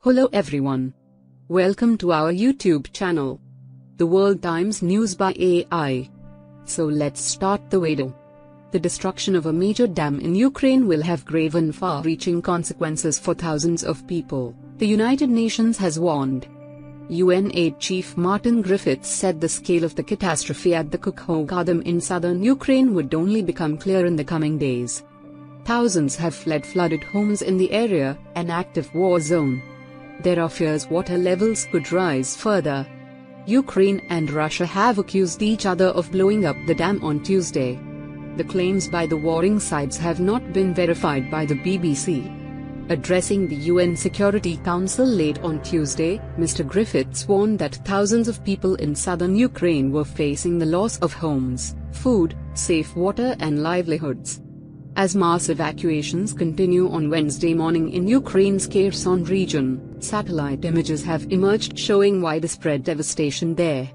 Hello everyone. Welcome to our YouTube channel, The World Times News by AI. So let's start the video. The destruction of a major dam in Ukraine will have grave and far-reaching consequences for thousands of people, the United Nations has warned. UN Aid Chief Martin Griffiths said the scale of the catastrophe at the Kakhovka Dam in southern Ukraine would only become clear in the coming days. Thousands have fled flooded homes in the area, an active war zone. There are fears water levels could rise further. Ukraine and Russia have accused each other of blowing up the dam on Tuesday. The claims by the warring sides have not been verified by the BBC. Addressing the UN Security Council late on Tuesday, Mr. Griffiths warned that thousands of people in southern Ukraine were facing the loss of homes, food, safe water and livelihoods. As mass evacuations continue on Wednesday morning in Ukraine's Kherson region, satellite images have emerged showing widespread devastation there.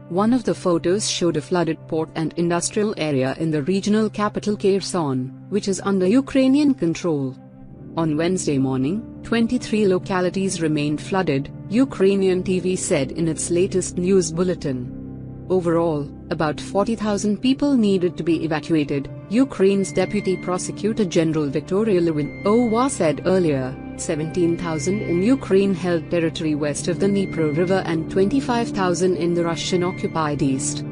One of the photos showed a flooded port and industrial area in the regional capital Kherson, which is under Ukrainian control. On Wednesday morning, 23 localities remained flooded, Ukrainian TV said in its latest news bulletin. Overall, about 40,000 people needed to be evacuated, Ukraine's Deputy Prosecutor General Victoria Lyubimova said earlier. 17,000 in Ukraine-held territory west of the Dnipro River and 25,000 in the Russian-occupied east.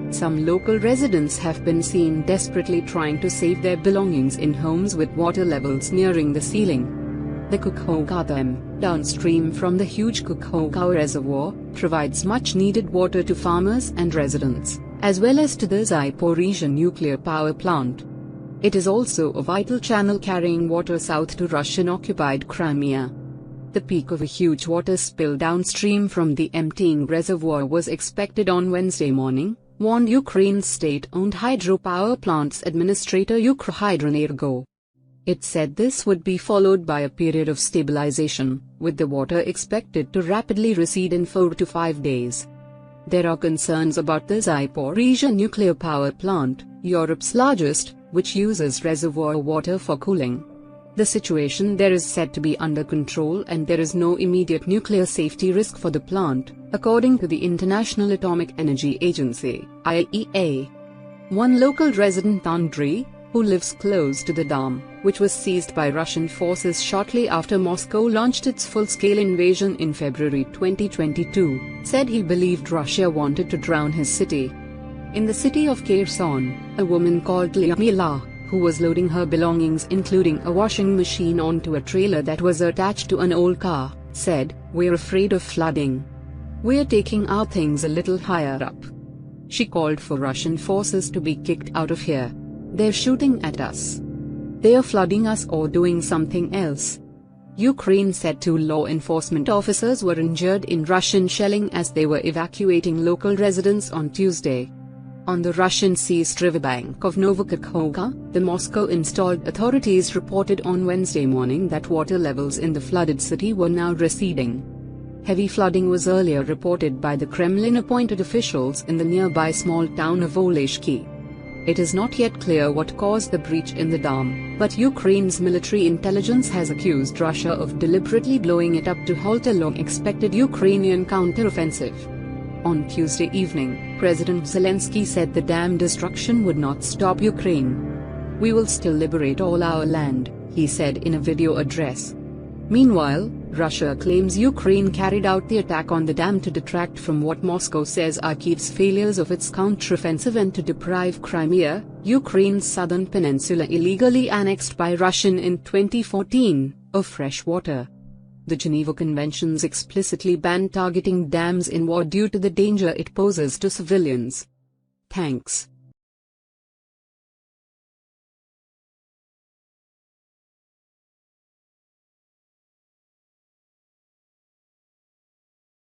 Some local residents have been seen desperately trying to save their belongings in homes with water levels nearing the ceiling. The Kakhovka Dam, downstream from the huge Kakhovka reservoir, provides much-needed water to farmers and residents, as well as to the Zaporizhzhia nuclear power plant. It is also a vital channel carrying water south to Russian-occupied Crimea. The peak of a huge water spill downstream from the emptying reservoir was expected on Wednesday morning, warned Ukraine's state-owned hydropower plant's administrator Ukrhydroenergo. It said this would be followed by a period of stabilization, with the water expected to rapidly recede in 4 to 5 days. There are concerns about the Zaporizhzhia nuclear power plant, Europe's largest, which uses reservoir water for cooling. The situation there is said to be under control and there is no immediate nuclear safety risk for the plant, according to the International Atomic Energy Agency, IAEA. One local resident, Andrei, who lives close to the dam, which was seized by Russian forces shortly after Moscow launched its full-scale invasion in February 2022, said he believed Russia wanted to drown his city. In the city of Kherson, a woman called Lyudmila, who was loading her belongings including a washing machine onto a trailer that was attached to an old car, said, "We're afraid of flooding. We're taking our things a little higher up." She called for Russian forces to be kicked out of here. "They're shooting at us. They're flooding us or doing something else." Ukraine said 2 law enforcement officers were injured in Russian shelling as they were evacuating local residents on Tuesday. On the Russian-seized riverbank of Novokakhovka, the Moscow-installed authorities reported on Wednesday morning that water levels in the flooded city were now receding. Heavy flooding was earlier reported by the Kremlin-appointed officials in the nearby small town of Oleshki. It is not yet clear what caused the breach in the dam, but Ukraine's military intelligence has accused Russia of deliberately blowing it up to halt a long-expected Ukrainian counteroffensive. On Tuesday evening, President Zelensky said the dam destruction would not stop Ukraine. "We will still liberate all our land," he said in a video address. Meanwhile, Russia claims Ukraine carried out the attack on the dam to detract from what Moscow says are Kyiv's failures of its counteroffensive and to deprive Crimea, Ukraine's southern peninsula illegally annexed by Russia in 2014, of fresh water. The Geneva Conventions explicitly ban targeting dams in war due to the danger it poses to civilians. Thanks.